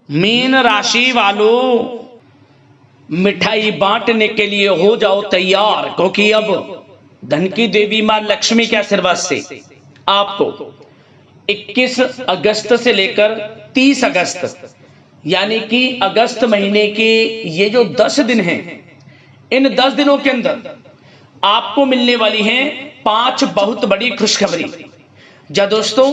Mean राशि वालों, मिठाई बांटने के लिए हो जाओ तैयार, क्योंकि अब धन की देवी मां लक्ष्मी के आशीर्वाद से आपको 21 अगस्त से लेकर 30 अगस्त यानी कि अगस्त महीने के ये जो 10 दिन हैं, इन 10 दिनों के अंदर आपको मिलने वाली हैं 5 बहुत बड़ी खुशखबरी। जा दोस्तों,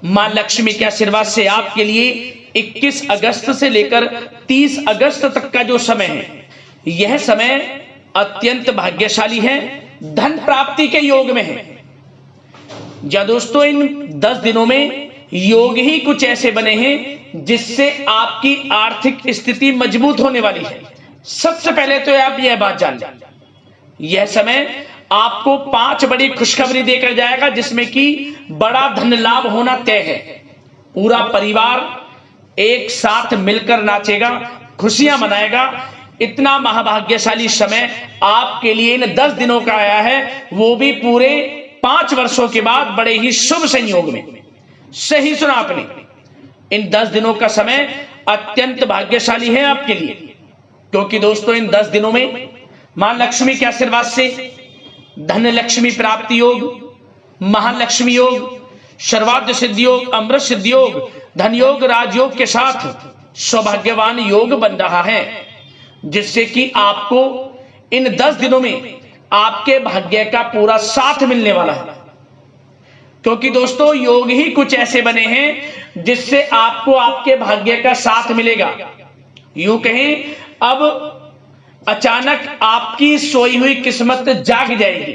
मां लक्ष्मी के आशीर्वाद से आपके लिए 21 अगस्त से लेकर 30 अगस्त तक का जो समय है, यह समय अत्यंत भाग्यशाली है, धन प्राप्ति के योग में है। जा दोस्तों, इन 10 दिनों में योग ही कुछ ऐसे बने हैं जिससे आपकी आर्थिक स्थिति मजबूत होने वाली है। सबसे पहले तो आप यह बात जान लें, यह समय आपको 5 बड़ी खुशखबरी देकर जाएगा, जिसमें कि बड़ा धन लाभ होना तय है। पूरा परिवार एक साथ मिलकर नाचेगा, खुशियां मनाएगा। इतना महाभाग्यशाली समय आपके लिए इन 10 दिनों का आया है, वो भी पूरे 5 वर्षों के बाद बड़े ही शुभ संयोग में। सही सुना आपने, इन 10 दिनों का समय अत्यंत भाग्यशाली है आपके लिए, क्योंकि दोस्तों इन 10 दिनों में मां लक्ष्मी के आशीर्वाद से धन लक्ष्मी प्राप्ति योग, महालक्ष्मी योग, सर्वार्थ सिद्धि योग, अमृत सिद्धि योग, धन योग, राजयोग के साथ सौभाग्यवान योग बन रहा है, जिससे कि आपको इन 10 दिनों में आपके भाग्य का पूरा साथ मिलने वाला है। क्योंकि दोस्तों योग ही कुछ ऐसे बने हैं जिससे आपको आपके भाग्य का साथ मिलेगा। यूं कहें, अब अचानक आपकी सोई हुई किस्मत जाग जाएगी।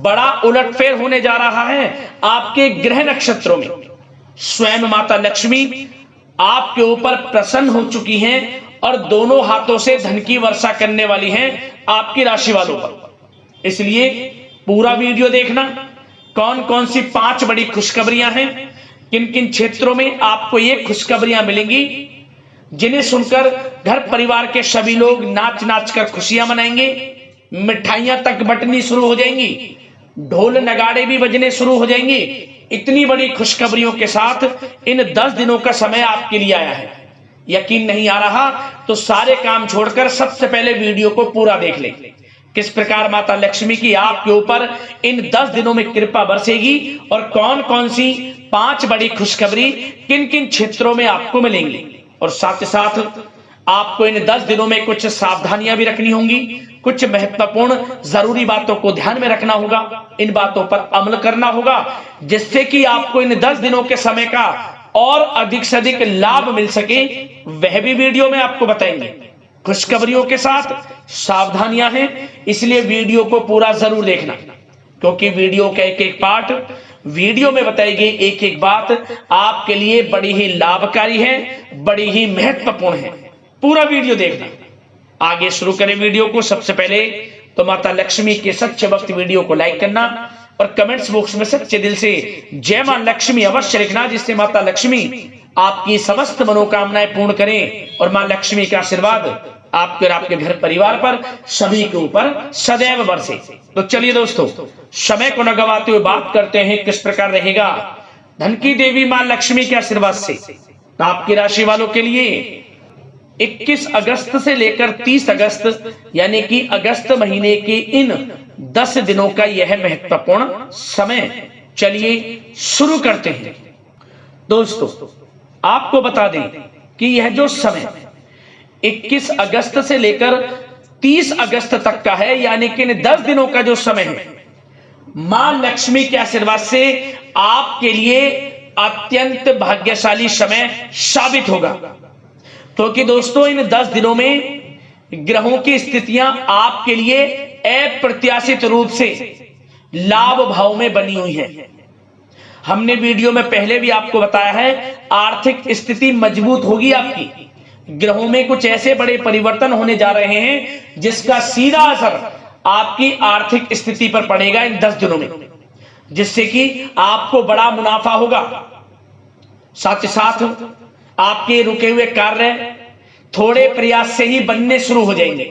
बड़ा उलटफेर होने जा रहा है आपके ग्रह नक्षत्रों में। स्वयं माता लक्ष्मी आपके ऊपर प्रसन्न हो चुकी हैं और दोनों हाथों से धन की वर्षा करने वाली हैं आपकी राशि वालों पर। इसलिए पूरा वीडियो देखना, कौन कौन सी 5 बड़ी खुशखबरियां हैं, किन किन क्षेत्रों में आपको ये खुशखबरियां मिलेंगी, जिन्हें सुनकर घर परिवार के सभी लोग नाच नाच कर खुशियां मनाएंगे, मिठाइयां तक बंटनी शुरू हो जाएंगी, ढोल नगाड़े भी बजने शुरू हो जाएंगे। इतनी बड़ी खुशखबरियों के साथ इन 10 दिनों का समय आपके लिए आया है। यकीन नहीं आ रहा तो सारे काम छोड़कर सबसे पहले वीडियो को पूरा देख लें, किस प्रकार माता लक्ष्मी की आपके ऊपर इन 10 दिनों में कृपा बरसेगी और कौन कौन सी 5 बड़ी खुशखबरी किन किन क्षेत्रों में आपको मिलेंगी। और साथ ही साथ आपको इन 10 दिनों में कुछ सावधानियां भी रखनी होंगी, कुछ महत्वपूर्ण जरूरी बातों को ध्यान में रखना होगा, इन बातों पर अमल करना होगा, जिससे कि आपको इन 10 दिनों के समय का और अधिक से अधिक लाभ मिल सके। वह भी वीडियो में आपको बताएंगे। खुशखबरियों के साथ सावधानियां हैं, इसलिए वीडियो को पूरा जरूर देखना, क्योंकि वीडियो का एक एक पार्ट, वीडियो में बताई गई एक एक बात आपके लिए बड़ी ही लाभकारी है, बड़ी ही महत्वपूर्ण है। पूरा वीडियो देखना। आगे शुरू करें वीडियो को। सबसे पहले तो माता लक्ष्मी के सच्चे भक्त वीडियो को लाइक करना और कमेंट्स बॉक्स में सच्चे दिल से जय मां लक्ष्मी अवश्य लिखना, जिससे माता लक्ष्मी आपकी समस्त मनोकामनाएं पूर्ण करें और मां लक्ष्मी का आशीर्वाद आपके और आपके घर परिवार पर सभी के ऊपर सदैव बरसे। तो चलिए दोस्तों, समय को न गवाते हुए बात करते हैं किस प्रकार रहेगा धन की देवी मां लक्ष्मी के आशीर्वाद से आपकी राशि वालों के लिए 21 अगस्त से लेकर 30 अगस्त यानी कि अगस्त महीने के इन 10 दिनों का यह महत्वपूर्ण समय। चलिए शुरू करते हैं। दोस्तों आपको बता दें कि यह जो समय 21 अगस्त से लेकर 30 अगस्त तक का है, यानी कि इन 10 दिनों का जो समय है, मां लक्ष्मी के आशीर्वाद से आपके लिए अत्यंत भाग्यशाली समय साबित होगा। क्योंकि दोस्तों इन 10 दिनों में ग्रहों की स्थितियां आपके लिए अप्रत्याशित रूप से लाभ भाव में बनी हुई हैं। हमने वीडियो में पहले भी आपको बताया है, आर्थिक स्थिति मजबूत होगी आपकी। ग्रहों में कुछ ऐसे बड़े परिवर्तन होने जा रहे हैं जिसका सीधा असर आपकी आर्थिक स्थिति पर पड़ेगा इन 10 दिनों में, जिससे कि आपको बड़ा मुनाफा होगा। साथ ही साथ आपके रुके हुए कार्य थोड़े प्रयास से ही बनने शुरू हो जाएंगे।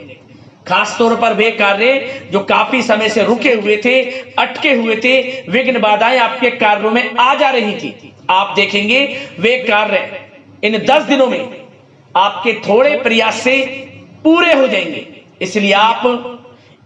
खासतौर पर वे कार्य जो काफी समय से रुके हुए थे, अटके हुए थे, विघ्न बाधाएं आपके कार्यों में आ जा रही थी, आप देखेंगे वे कार्य इन 10 दिनों में आपके थोड़े प्रयास से पूरे हो जाएंगे। इसलिए आप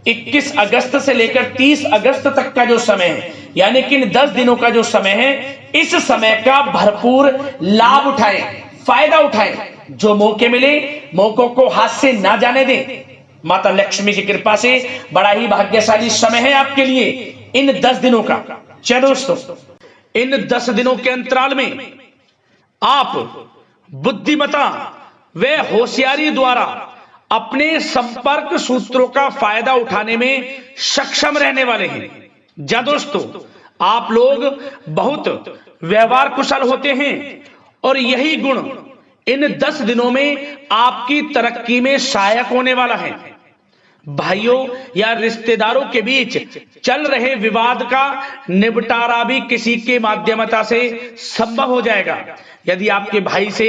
21 अगस्त से लेकर 30 अगस्त तक का जो समय है, यानी कि इन 10 दिनों का जो समय है, इस समय का भरपूर लाभ उठाएं, फायदा उठाएं। जो मौके मिले मौकों को हाथ से ना जाने दें। माता लक्ष्मी की कृपा से बड़ा ही भाग्यशाली समय है आपके लिए इन 10 दिनों का। चलो दोस्तों, इन 10 दिनों के अंतराल में आप बुद्धिमता व होशियारी द्वारा अपने संपर्क सूत्रों का फायदा उठाने में सक्षम रहने वाले हैं। जा दोस्तों, आप लोग बहुत व्यवहार कुशल होते हैं और यही गुण इन 10 दिनों में आपकी तरक्की में सहायक होने वाला है। भाइयों या रिश्तेदारों के बीच चल रहे विवाद का निपटारा भी किसी के माध्यमता से संभव हो जाएगा। यदि आपके भाई से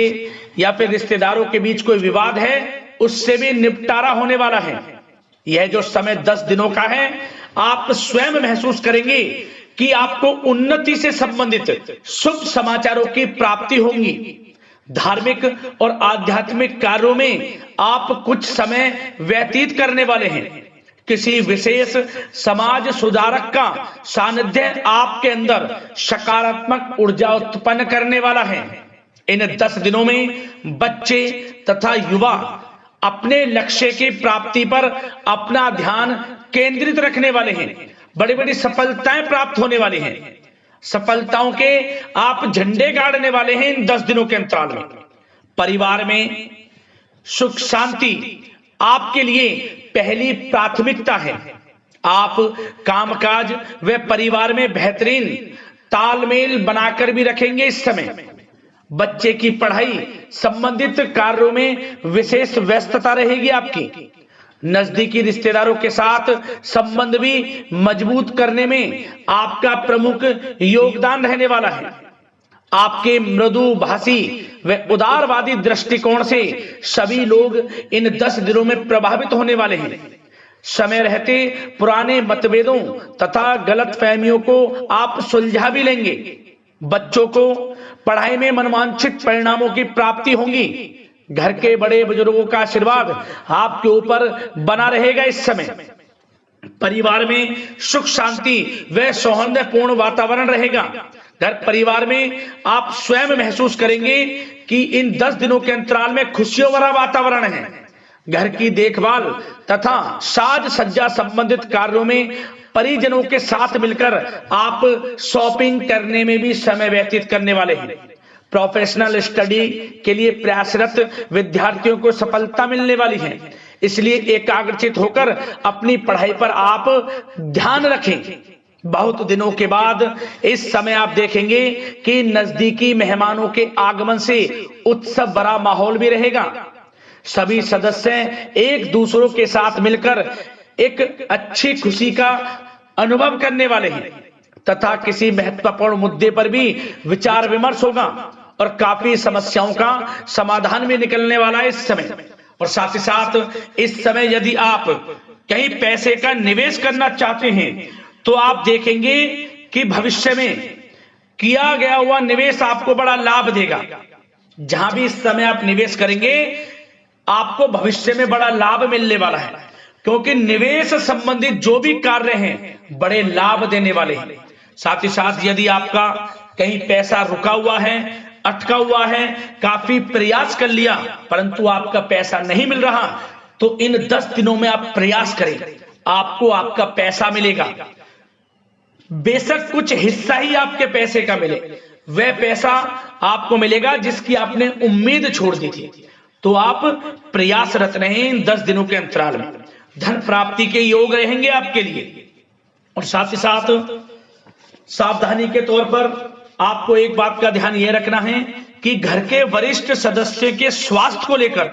या फिर रिश्तेदारों के बीच कोई विवाद है, उससे भी निपटारा होने वाला है। यह जो समय 10 दिनों का है, आप स्वयं महसूस करेंगे कि आपको उन्नति से संबंधित शुभ समाचारों की प्राप्ति होगी। धार्मिक और आध्यात्मिक कार्यों में आप कुछ समय व्यतीत करने वाले हैं। किसी विशेष समाज सुधारक का सानिध्य आपके अंदर सकारात्मक ऊर्जा उत्पन्न करने वाला है। इन 10 दिनों में बच्चे तथा युवा अपने लक्ष्य की प्राप्ति पर अपना ध्यान केंद्रित रखने वाले हैं। बड़ी बड़ी सफलताएं प्राप्त होने वाली हैं। सफलताओं के आप झंडे गाड़ने वाले हैं इन 10 दिनों के अंतराल में। परिवार में सुख शांति आपके लिए पहली प्राथमिकता है। आप कामकाज व परिवार में बेहतरीन तालमेल बनाकर भी रखेंगे। इस समय बच्चे की पढ़ाई संबंधित कार्यों में विशेष व्यस्तता रहेगी आपकी। नजदीकी रिश्तेदारों के साथ संबंध भी मजबूत करने में आपका प्रमुख योगदान रहने वाला है। आपके मृदुभाषी व उदारवादी दृष्टिकोण से सभी लोग इन 10 दिनों में प्रभावित होने वाले हैं। समय रहते पुराने मतभेदों तथा गलतफहमियों को आप सुलझा भी लेंगे। बच्चों को पढ़ाई में मनवांछित परिणामों की प्राप्ति होगी। घर के बड़े बुजुर्गों का आशीर्वाद आपके ऊपर बना रहेगा। इस समय परिवार में सुख शांति व सौहार्दपूर्ण वातावरण रहेगा। घर परिवार में आप स्वयं महसूस करेंगे कि इन 10 दिनों के अंतराल में खुशियों भरा वातावरण है। घर की देखभाल तथा साज सज्जा संबंधित कार्यों में परिजनों के साथ मिलकर आप शॉपिंग करने में भी समय व्यतीत करने वाले हैं। प्रोफेशनल स्टडी के लिए प्रयासरत विद्यार्थियों को सफलता मिलने वाली है। इसलिए एकाग्रचित होकर अपनी पढ़ाई पर आप ध्यान रखें। बहुत दिनों के बाद इस समय आप देखेंगे कि नजदीकी मेहमानों के आगमन से उत्सव भरा माहौल भी रहेगा। सभी सदस्य एक दूसरों के साथ मिलकर एक अच्छी खुशी का अनुभव करने वाले हैं तथा किसी महत्वपूर्ण मुद्दे पर भी विचार विमर्श होगा और काफी समस्याओं का समाधान भी निकलने वाला है इस समय। और साथ ही साथ इस समय यदि आप कहीं पैसे का निवेश करना चाहते हैं तो आप देखेंगे कि भविष्य में किया गया हुआ निवेश आपको बड़ा लाभ देगा। जहां भी इस समय आप निवेश करेंगे आपको भविष्य में बड़ा लाभ मिलने वाला है, क्योंकि निवेश संबंधित जो भी कार्य हैं बड़े लाभ देने वाले हैं। साथ ही साथ यदि आपका कहीं पैसा रुका हुआ है, अटका हुआ है, काफी प्रयास कर लिया परंतु आपका पैसा नहीं मिल रहा, तो इन 10 दिनों में आप प्रयास करें, आपको आपका पैसा मिलेगा। बेशक कुछ हिस्सा ही आपके पैसे का मिले, वह पैसा आपको मिलेगा जिसकी आपने उम्मीद छोड़ दी थी। तो आप प्रयासरत रहें इन 10 दिनों के अंतराल में। धन प्राप्ति के योग रहेंगे आपके लिए। और साथ ही साथ सावधानी के तौर पर आपको एक बात का ध्यान यह रखना है कि घर के वरिष्ठ सदस्य के स्वास्थ्य को लेकर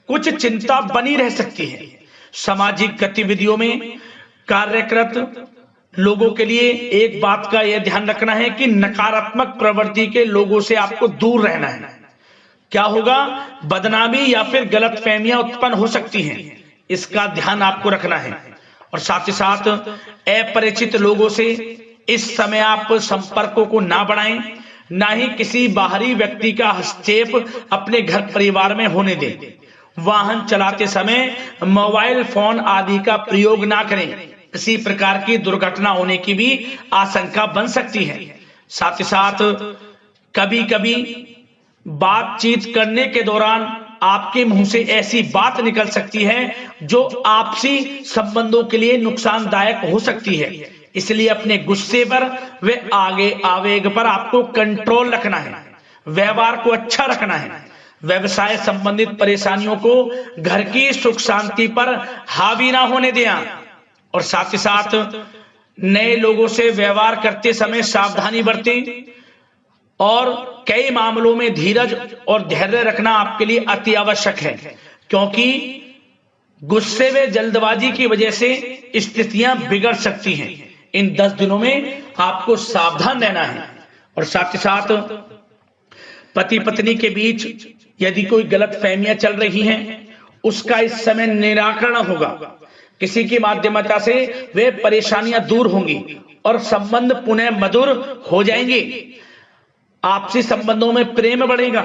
कुछ चिंता बनी रह सकती है। सामाजिक गतिविधियों में कार्यरत लोगों के लिए एक बात का यह ध्यान रखना है कि नकारात्मक प्रवृत्ति के लोगों से आपको दूर रहना है। क्या होगा, बदनामी या फिर गलतफहमियां उत्पन्न हो सकती हैं, इसका ध्यान आपको रखना है। और साथ ही साथ अपरिचित लोगों से इस समय आप संपर्कों को ना बढ़ाएं। ना ही किसी बाहरी व्यक्ति का हस्तक्षेप अपने घर परिवार में होने दें। वाहन चलाते समय मोबाइल फोन आदि का प्रयोग ना करें, किसी प्रकार की दुर्घटना होने की भी आशंका बन सकती है। साथ ही साथ कभी कभी बातचीत करने के दौरान आपके मुंह से ऐसी बात निकल सकती है जो आपसी संबंधों के लिए नुकसानदायक हो सकती है। इसलिए अपने गुस्से पर व आगे आवेग पर आपको कंट्रोल रखना है, व्यवहार को अच्छा रखना है। व्यवसाय संबंधित परेशानियों को घर की सुख शांति पर हावी ना होने दें। और साथ ही साथ नए लोगों से व्यवहार करते समय सावधानी बरतें और कई मामलों में धीरज और धैर्य रखना आपके लिए अति आवश्यक है, क्योंकि गुस्से में जल्दबाजी की वजह से स्थितियां बिगड़ सकती हैं। इन 10 दिनों में आपको सावधान रहना है। और साथ ही साथ पति पत्नी के बीच यदि कोई गलत फहमियां चल रही हैं, उसका इस समय निराकरण होगा। किसी की माध्यमता से वे परेशानियां दूर होंगी और संबंध पुनः मधुर हो जाएंगे। आपसी संबंधों में प्रेम बढ़ेगा।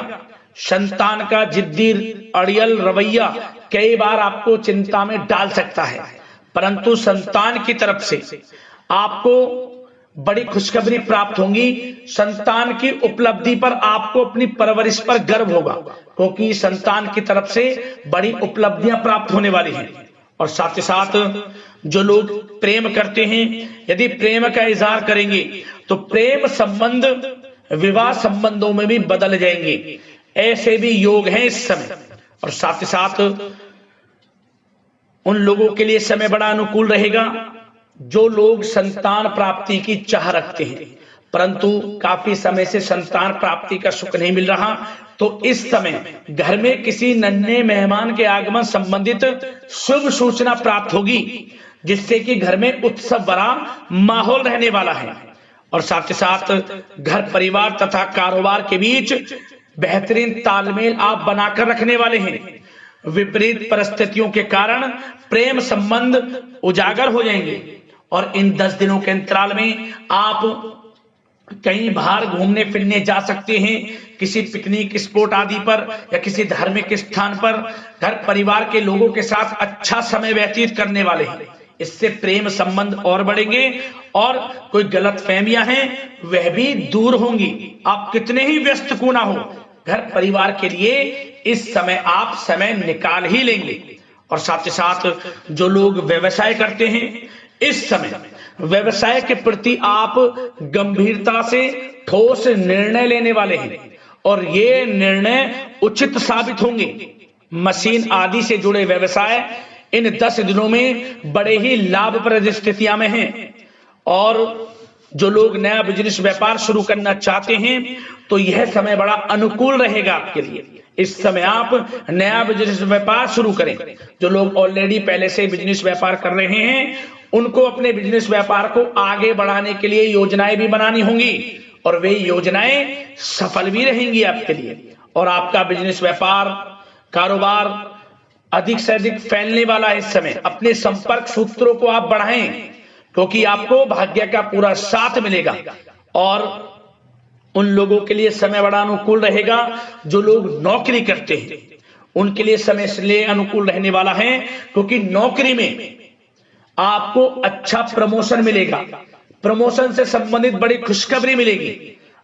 संतान का जिद्दी अड़ियल रवैया कई बार आपको चिंता में डाल सकता है, परंतु संतान की तरफ से आपको बड़ी खुशखबरी प्राप्त होगी। संतान की उपलब्धि पर आपको अपनी परवरिश पर गर्व होगा, क्योंकि संतान की तरफ से बड़ी उपलब्धियां प्राप्त होने वाली हैं। और साथ ही साथ जो लोग प्रेम करते हैं, यदि प्रेम का इजहार करेंगे तो प्रेम संबंध विवाह संबंधों में भी बदल जाएंगे। ऐसे भी योग हैं इस समय। और साथ ही साथ उन लोगों के लिए समय बड़ा अनुकूल रहेगा जो लोग संतान प्राप्ति की चाह रखते हैं, परंतु काफी समय से संतान प्राप्ति का सुख नहीं मिल रहा, तो इस समय घर में किसी नन्हे मेहमान के आगमन संबंधित शुभ सूचना प्राप्त होगी, जिससे कि घर में उत्सव भरा माहौल रहने वाला है। और साथ ही साथ घर परिवार तथा कारोबार के बीच बेहतरीन तालमेल आप बनाकर रखने वाले हैं। विपरीत परिस्थितियों के कारण प्रेम संबंध उजागर हो जाएंगे। और इन 10 दिनों के अंतराल में आप कहीं बाहर घूमने फिरने जा सकते हैं, किसी पिकनिक स्पॉट आदि पर या किसी धार्मिक स्थान पर घर परिवार के लोगों के साथ अच्छा समय व्यतीत करने वाले हैं। इससे प्रेम संबंध और बढ़ेंगे और कोई गलत फहमियां हैं वह भी दूर होंगी। आप कितने ही व्यस्त क्यों ना हो, घर परिवार के लिए इस समय आप समय निकाल ही लेंगे। और साथ ही साथ जो लोग व्यवसाय करते हैं, इस समय व्यवसाय के प्रति आप गंभीरता से ठोस निर्णय लेने वाले हैं और ये निर्णय उचित साबित होंगे। मशीन आदि से जुड़े व्यवसाय इन 10 दिनों में बड़े ही लाभप्रद स्थितियां में हैं। और जो लोग नया बिजनेस व्यापार शुरू करना चाहते हैं तो यह समय बड़ा अनुकूल रहेगा आपके लिए। इस समय आप नया बिजनेस व्यापार शुरू करें। जो लोग ऑलरेडी पहले से बिजनेस व्यापार कर रहे हैं, उनको अपने बिजनेस व्यापार को आगे बढ़ाने के लिए योजनाएं भी बनानी होंगी और वे योजनाएं सफल भी रहेंगी आपके लिए। और आपका बिजनेस व्यापार कारोबार अधिक से अधिक फैलने वाला है। इस समय अपने संपर्क सूत्रों को आप बढ़ाएं, क्योंकि आपको भाग्य का पूरा साथ मिलेगा। और उन लोगों के लिए समय बड़ा अनुकूल रहेगा जो लोग नौकरी करते हैं, उनके लिए समय इसलिए अनुकूल रहने वाला है क्योंकि नौकरी में आपको अच्छा प्रमोशन मिलेगा। प्रमोशन से संबंधित बड़ी खुशखबरी मिलेगी,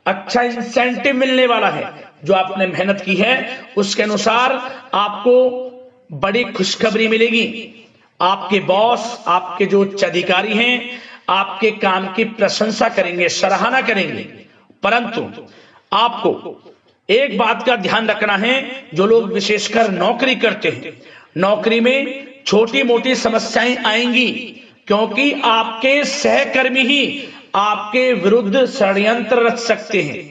अच्छा इंसेंटिव मिलने वाला है। जो आपने मेहनत की है उसके अनुसार आपको बड़ी खुशखबरी मिलेगी। आपके बॉस, आपके जो उच्च अधिकारी हैं, आपके काम की प्रशंसा करेंगे, सराहना करेंगे। परंतु आपको एक बात का ध्यान रखना है, जो लोग विशेषकर नौकरी करते हैं, नौकरी में छोटी मोटी समस्याएं आएंगी, क्योंकि आपके सहकर्मी ही आपके विरुद्ध षड्यंत्र रच सकते हैं।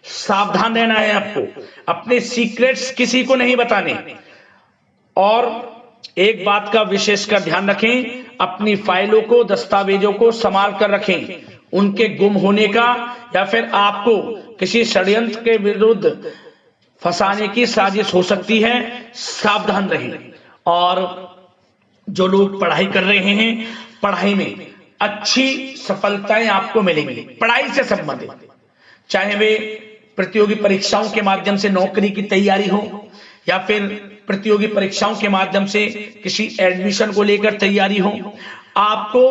सावधान रहना है आपको, अपने सीक्रेट्स किसी को नहीं बताने। और एक बात का विशेषकर ध्यान रखें, अपनी फाइलों को, दस्तावेजों को संभाल कर रखें। उनके गुम होने का या फिर आपको किसी षड्यंत्र के विरुद्ध फंसाने की साजिश हो सकती है, सावधान रहें। और जो लोग पढ़ाई कर रहे हैं, पढ़ाई में अच्छी सफलताएं आपको मिलेंगी। पढ़ाई से संबंधित, चाहे वे प्रतियोगी परीक्षाओं के माध्यम से नौकरी की तैयारी हो, या फिर प्रतियोगी परीक्षाओं के माध्यम से किसी एडमिशन को लेकर तैयारी हो, आपको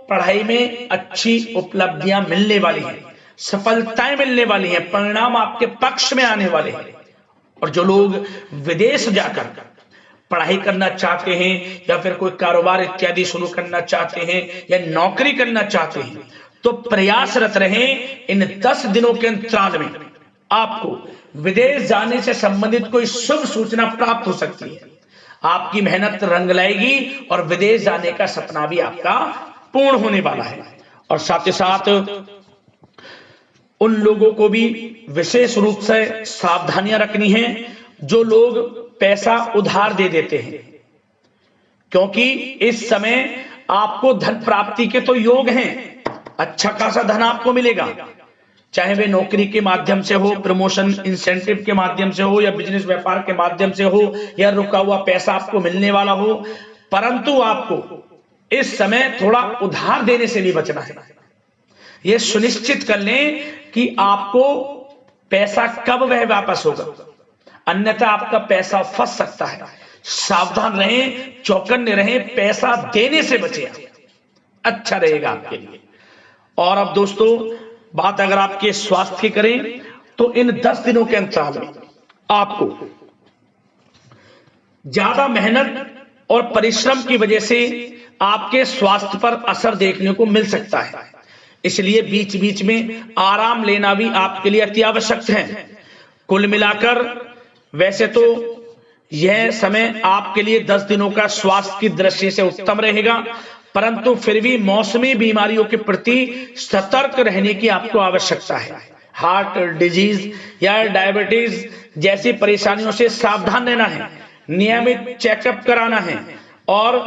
पढ़ाई में अच्छी उपलब्धियां मिलने वाली हैं, सफलताएं मिलने वाली हैं, परिणाम आपके पक्ष में आने वाले हैं। और जो लोग विदेश जाकर पढ़ाई करना चाहते हैं या फिर कोई कारोबार इत्यादि शुरू करना चाहते हैं या नौकरी करना चाहते हैं, तो प्रयासरत रहें। इन 10 दिनों के अंतराल में आपको विदेश जाने से संबंधित कोई शुभ सूचना प्राप्त हो सकती है। आपकी मेहनत रंग लाएगी और विदेश जाने का सपना भी आपका पूर्ण होने वाला है। और साथ ही साथ उन लोगों को भी विशेष रूप से सावधानियां रखनी है जो लोग पैसा उधार दे देते हैं, क्योंकि इस समय आपको धन प्राप्ति के तो योग हैं, अच्छा खासा धन आपको मिलेगा, चाहे वे नौकरी के माध्यम से हो, प्रमोशन इंसेंटिव के माध्यम से हो, या बिजनेस व्यापार के माध्यम से हो, या रुका हुआ पैसा आपको मिलने वाला हो। परंतु आपको इस समय थोड़ा उधार देने से भी बचना है। यह सुनिश्चित कर लें कि आपको पैसा कब वह वापस होगा, अन्यथा आपका पैसा फंस सकता है। सावधान रहें, चौकन्ने रहें, पैसा देने से बचें, अच्छा रहेगा आपके लिए। और अब दोस्तों, बात अगर आपके स्वास्थ्य की करें तो इन 10 दिनों के अंतराल में आपको ज्यादा मेहनत और परिश्रम की वजह से आपके स्वास्थ्य पर असर देखने को मिल सकता है, इसलिए बीच बीच में आराम लेना भी आपके लिए अति आवश्यक है। कुल मिलाकर वैसे तो यह समय आपके लिए 10 दिनों का स्वास्थ्य की दृष्टि से उत्तम रहेगा, परंतु फिर भी मौसमी बीमारियों के प्रति सतर्क रहने की आपको आवश्यकता है। हार्ट डिजीज या डायबिटीज जैसी परेशानियों से सावधान रहना है, नियमित चेकअप कराना है और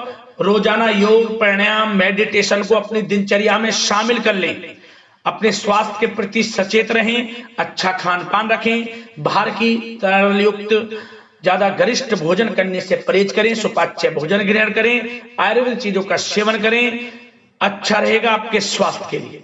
रोजाना योग, प्राणायाम, मेडिटेशन को अपनी दिनचर्या में शामिल कर लें। अपने स्वास्थ्य के प्रति सचेत रहें, अच्छा खान पान रखें, बाहर की तरल युक्त ज्यादा गरिष्ठ भोजन करने से परहेज करें, सुपाच्य भोजन ग्रहण करें, आयुर्वेदिक चीजों का सेवन करें, अच्छा रहेगा आपके स्वास्थ्य के लिए।